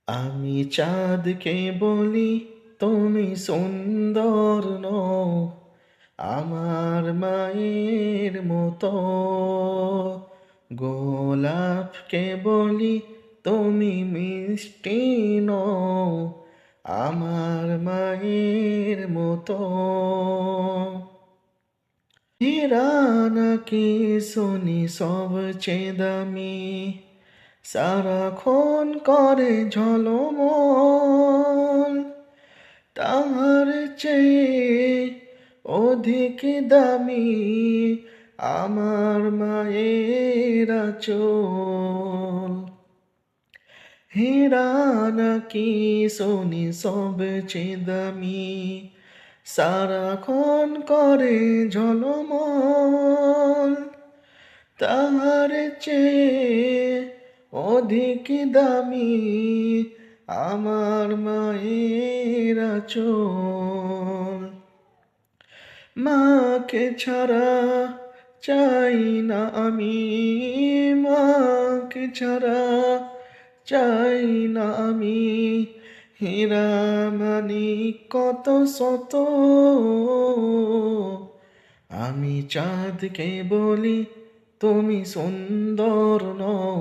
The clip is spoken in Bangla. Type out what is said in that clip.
আমি চাঁদকে বলি তুমি সুন্দর নও, আমার মায়ের মতো। গোলাপকে বলি তুমি মিষ্টি নও, আমার মায়ের মতো। হীরা নাকি শুনি সবচেয়ে দামি, সারাক্ষণ করে ঝলমল, তাহার চেয়ে অধিক দামি আমার মায়ের আঁচল। হীরা নাকি শুনি সবচেয়ে দামি, সারাক্ষণ করে ঝলমল, তাহার চেয়ে অধিক দামি আমার মায়ের আঁচল। মাকে ছাড়া চাই না আমি, মাকে ছাড়া চাই না আমি, হীরা মানিক কত শত। আমি চাঁদকে বলি তুমি সুন্দর নও,